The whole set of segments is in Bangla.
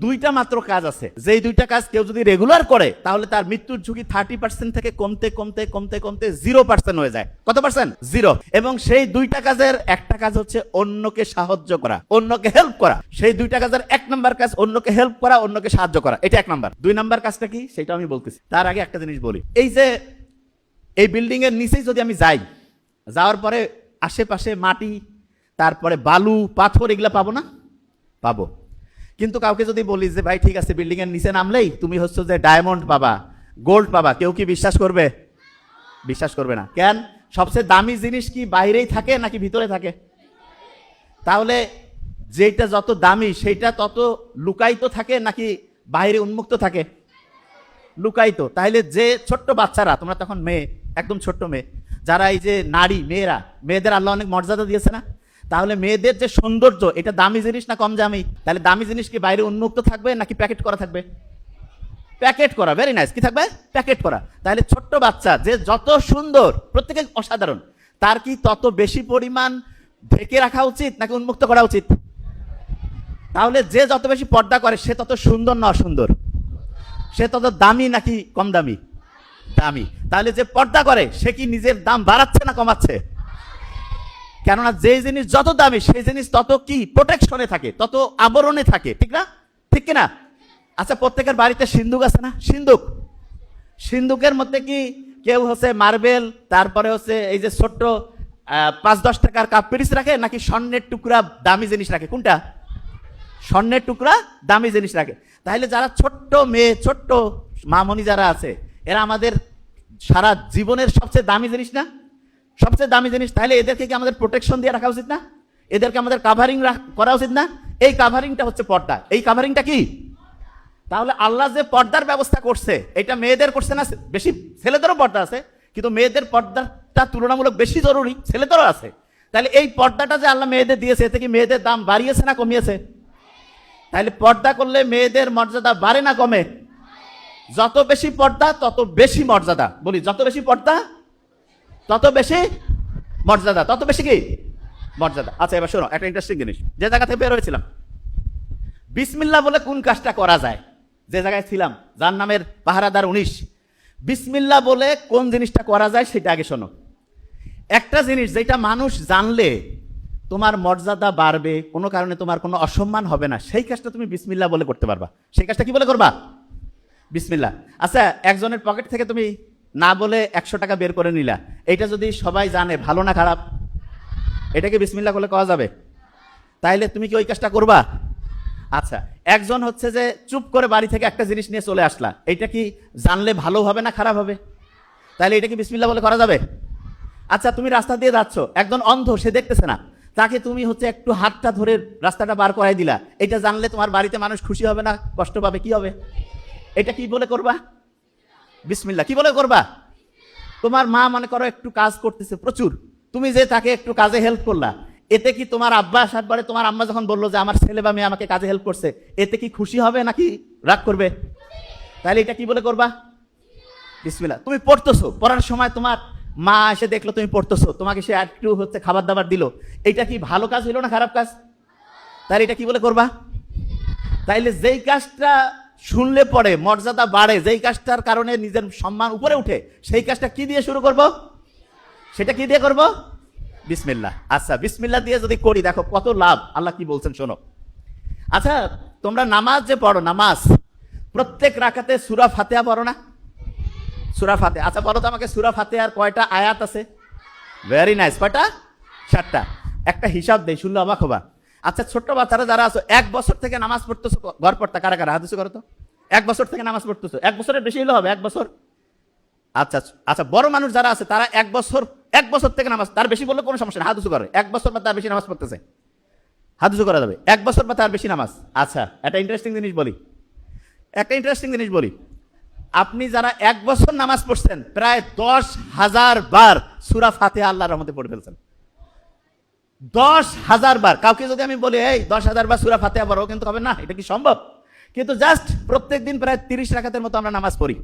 দুইটা মাত্র কাজ আছে, যেই দুইটা কাজ কেউ যদি রেগুলার করে তাহলে তার মৃত্যুর ঝুঁকি 30% থেকে কমতে কমতে কমতে কমতে 0% হয়ে যায়। কত পার্সেন্ট? 0। এবং সেই দুইটা কাজের একটা কাজ হচ্ছে অন্যকে সাহায্য করা, অন্যকে হেল্প করা। সেই দুইটা কাজের 1 নাম্বার কাজ অন্যকে হেল্প করা, অন্যকে সাহায্য করা, এটা 1 নাম্বার। 2 নাম্বার কাজটা কি সেটা আমি বলতেছি। তার আগে একটা জিনিস বলি, এই যে এই বিল্ডিং এর নিচেই যদি আমি যাই, যাওয়ার পরে আশেপাশে মাটি, তারপরে বালু পাথর, এগুলা পাবো না? পাবো। কিন্তু কাউকে যদি বলি যে ভাই ঠিক আছে বিল্ডিং এর নিচে নামলেই তুমি হচ্ছে যে ডায়মন্ড পাবা, গোল্ড পাবা, কেউ কি বিশ্বাস করবে? বিশ্বাস করবে না। কেন? সবচেয়ে দামি জিনিস কি বাইরেই থাকে নাকি ভিতরে থাকে? তাহলে যেটা যত দামি সেইটা তত লুকায়িত থাকে নাকি বাইরে উন্মুক্ত থাকে? লুকায়িত। তাহলে যে ছোট্ট বাচ্চারা, তোমরা তখন মেয়ে, একদম ছোট্ট মেয়ে, যারা এই যে নারী, মেয়েদের আল্লাহ অনেক মর্যাদা দিয়েছে না? তাহলে মেয়েদের যে সৌন্দর্য, এটা দামি জিনিস না কম দামি? তাহলে দামি জিনিস কি বাইরে উন্মুক্ত থাকবে নাকি প্যাকেট করা থাকবে? প্যাকেট করা। Very nice. কি থাকবে? প্যাকেট করা। তাহলে ছোট্ট বাচ্চা যে যত সুন্দর, প্রত্যেকে অসাধারণ, তার কি তত বেশি পরিমাণ ঢেকে রাখা উচিত নাকি উন্মুক্ত করা উচিত? তাহলে যে যত বেশি পর্দা করে সে তত সুন্দর না অসুন্দর? সে তত দামি নাকি কম দামি? দামি। তাহলে যে পর্দা করে সে কি নিজের দাম বাড়াচ্ছে না কমাচ্ছে? কেননা যে জিনিস যত দামি সেই জিনিস তত কি প্রোটেকশনে থাকে, তত আবরণে থাকে, ঠিক না? ঠিক কিনা? আচ্ছা, প্রত্যেকের বাড়িতে সিন্দুক আছে না? সিন্দুকের মধ্যে কি কেউ হচ্ছে মার্বেল, তারপরে হচ্ছে এই যে ছোট্ট 5-10 টাকার কাপ পিরিচ রাখে নাকি স্বর্ণের টুকরা দামি জিনিস রাখে? কোনটা? স্বর্ণের টুকরা দামি জিনিস রাখে। তাহলে যারা ছোট্ট মেয়ে, ছোট্ট মামনি যারা আছে, এরা আমাদের সারা জীবনের সবচেয়ে দামি জিনিস না? সবচেয়ে দামি জিনিস। তাহলে এদেরকে কি আমাদের প্রোটেকশন দিয়ে রাখা উচিত না? এদেরকে আমাদের কাভারিং করা উচিত না? এই কাভারিংটা হচ্ছে পর্দা। এই কাভারিংটা কি? তাহলে আল্লাহ যে পর্দার ব্যবস্থা করছে, এটা মেয়েদের করছে না? বেশি ছেলেদেরও পর্দা আছে, কিন্তু মেয়েদের পর্দাটা তুলনামূলক বেশি জরুরি, ছেলেদেরও আছে। তাহলে এই পর্দাটা যে আল্লাহ মেয়েদের দিয়েছে, এতে কি মেয়েদের দাম বাড়িয়েছে না কমিয়েছে? তাহলে পর্দা করলে মেয়েদের মর্যাদা বাড়ে না কমে? যত বেশি পর্দা তত বেশি মর্যাদা। বলি, যত বেশি পর্দা তত বেশি মর্যাদা, তত বেশি কি মর্যাদা। আচ্ছা, এবার শোনো একটা ইন্টারেস্টিং জিনিস। যে জায়গা থেকে বের হয়েছিলাম, বিসমিল্লাহ বলে কোন কাজটা করা যায়? যে জায়গায় ছিলাম, যার নামের পাহারাদার 19, বিসমিল্লাহ বলে কোন জিনিসটা করা যায় সেটা আগে শোনো। একটা জিনিস যেটা মানুষ জানলে তোমার মর্যাদা বাড়বে, কোনো কারণে তোমার কোনো অসম্মান হবে না, সেই কাজটা তুমি বিসমিল্লাহ বলে করতে পারবা। সেই কাজটা কি বলে করবা? বিসমিল্লাহ। আচ্ছা, একজনের পকেট থেকে তুমি না বলে 100 টাকা বের করে নিলা, এটা যদি সবাই জানে, ভালো না খারাপ? এটাকে বিসমিল্লাহ বলে কওয়া যাবে? তাইলে তুমি কি ওই কাজটা করবা? আচ্ছা, একজন হচ্ছে যে চুপ করে বাড়ি থেকে একটা জিনিস নিয়ে চলে আসলা, এটা কি জানলে ভালো হবে না খারাপ হবে? তাহলে এটা কি বিসমিল্লাহ বলে করা যাবে? আচ্ছা, তুমি রাস্তা দিয়ে যাচ্ছ, একজন অন্ধ, সে দেখতেছে না, তাকে তুমি হচ্ছে একটু হাতটা ধরে রাস্তাটা বার করাই দিলা, এটা জানলে তোমার বাড়িতে মানুষ খুশি হবে না কষ্ট পাবে? কি হবে? এটা কি বলে করবা? বিসমিল্লাহ। কি বলে করবা? তোমার মা মনে করো একটু কাজ করতেছে প্রচুর, তুমি যে তাকে একটু কাজে হেল্প করলা, এতে কি তোমার আব্বা আসার পরে তোমার আম্মা যখন বললো যে আমার ছেলে বা মেয়ে আমাকে কাজে হেল্প করছে, এতে কি খুশি হবে নাকি রাগ করবে? তাহলে এটা কি বলে করবা? বিসমিল্লাহ। তুমি পড়তেছো, পড়ার সময় তোমার মা এসে দেখলো তুমি পড়তেছো, তোমাকে সে একটু হচ্ছে খাবার দাবার দিল, এটা কি ভালো কাজ হইলো না খারাপ কাজ? তাহলে এটা কি বলে করবা? তাইলে যেই কাজটা শুনলে পরে মর্যাদা বাড়ে, যেই কাজটার কারণে নিজের সম্মান উপরে উঠে, সেই কাজটা কি দিয়ে শুরু করব? সেটা কি দিয়ে করব? বিসমিল্লাহ। আচ্ছা, বিসমিল্লাহ দিয়ে যদি করি, দেখো কত লাভ। আল্লাহ কি বলছেন শোনো। আচ্ছা, তোমরা নামাজ যে পড়ো, নামাজ প্রত্যেক রাকাতে সূরা ফাতিহা পড়ো না? সূরা ফাতিহা। আচ্ছা, বলো তো আমাকে, সূরা ফাতিহার কয়টা আয়াত আছে? Very nice. কয়টা? 7টা। একটা হিসাব দেই, শুনলে অবাক হবা। আচ্ছা, ছোট্ট বাচ্চারা যারা আছো, 1 বছর থেকে নামাজ পড়তেছো, ঘর পড়তা কারা কারা? হাত উঁচু করো তো। 1 বছর থেকে নামাজ পড়তেছো, 1 বছরের বেশি হলে হবে 1 বছর। আচ্ছা আচ্ছা, বড় মানুষ যারা আছে তারা 1 বছর থেকে নামাজ, তার বেশি বললে কোনো সমস্যা নেই, হাত উঁচু করে। 1 বছর বা তার বেশি নামাজ পড়তেছে, হাত উঁচু করা যাবে। 1 বছর বা তার বেশি নামাজ। আচ্ছা, একটা ইন্টারেস্টিং জিনিস বলি, আপনি যারা 1 বছর নামাজ পড়ছেন, প্রায় 10,000 বার সূরা ফাতিহা আল্লাহর রহমতে পড়ে ফেলছেন। 10,000 বার। কাউকে যদি আমি বলি এই 10,000 বার সূরা ফাতিহা পড়ো, কিন্তু হবে না, এটা কি সম্ভব? কিন্তু জাস্ট প্রত্যেকদিন প্রায় 30 রাকাতের মতো আমরা নামাজ পড়ি।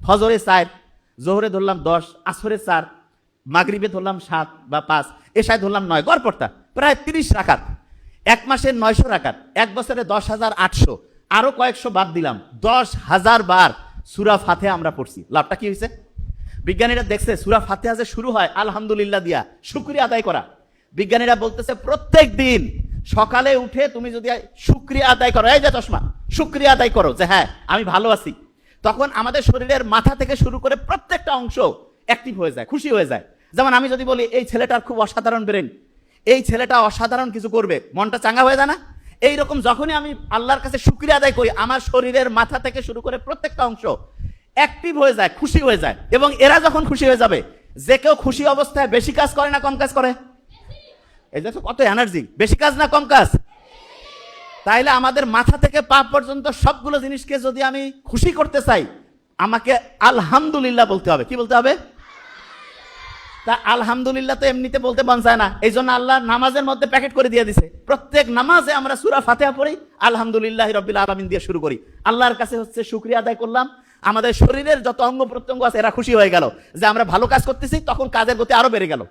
ফজরে 4, জোহরে ধরলাম 10, আসরে 4, মাগরিবে ধরলাম 7 বা 5, এশায় ধরলাম 9, গড় পড়তা প্রায় 30 রাকাত। 1 মাসে 900 রাকাত, 1 বছরে 10,800। আরো কয়েকশো বাদ দিলাম, 10,000 বার সূরা ফাতিহা আমরা পড়ছি। লাভটা কি হয়েছে? বিজ্ঞানীরা দেখছে সূরা ফাতিহা যে শুরু হয় আলহামদুলিল্লাহ দিয়া, শুকরিয়া আদায় করা। বিজ্ঞানীরা বলতেছে প্রত্যেক দিন সকালে উঠে তুমি যদি শুকরিয়া আদায় করো, এই যে চশমা, শুকরিয়া আদায় করো যে হ্যাঁ আমি ভালো আছি, তখন আমাদের শরীরের মাথা থেকে শুরু করে প্রত্যেকটা অংশ অ্যাক্টিভ হয়ে যায়, খুশি হয়ে যায়। যেমন আমি যদি বলি এই ছেলেটার খুব অসাধারণ ব্রেন, এই ছেলেটা অসাধারণ কিছু করবে, মনটা চাঙ্গা হয়ে যায় না? এইরকম যখনই আমি আল্লাহর কাছে শুকরিয়া আদায় করি, আমার শরীরের মাথা থেকে শুরু করে প্রত্যেকটা অংশ অ্যাক্টিভ হয়ে যায়, খুশি হয়ে যায়। এবং এরা যখন খুশি হয়ে যাবে, যে কেউ খুশি অবস্থায় বেশি কাজ করে না কম কাজ করে? এই দেখো কত এনার্জি, বেশি কাজ না কম কাজ? তাইলে আমাদের মাথা থেকে পা পর্যন্ত সবগুলো জিনিসকে যদি আমি খুশি করতে চাই, আমাকে আলহামদুলিল্লাহ বলতে হবে। কি বলতে হবে? তা আলহামদুলিল্লাহ তো এমনিতে বলতে মন চায় না, এই জন্য আল্লাহ নামাজের মধ্যে প্যাকেট করে দিয়ে দিছে। প্রত্যেক নামাজে আমরা সূরা ফাতিহা পড়ি, আলহামদুলিল্লাহ রাব্বিল আলামিন দিয়ে শুরু করি। আল্লাহর কাছে হচ্ছে শুকরিয়া আদায় করলাম, আমাদের শরীরের যত অঙ্গ প্রত্যঙ্গ আছে এরা খুশি হয়ে গেল যে আমরা ভালো কাজ করতেছি, তখন কাজের গতি আরো বেড়ে গেল।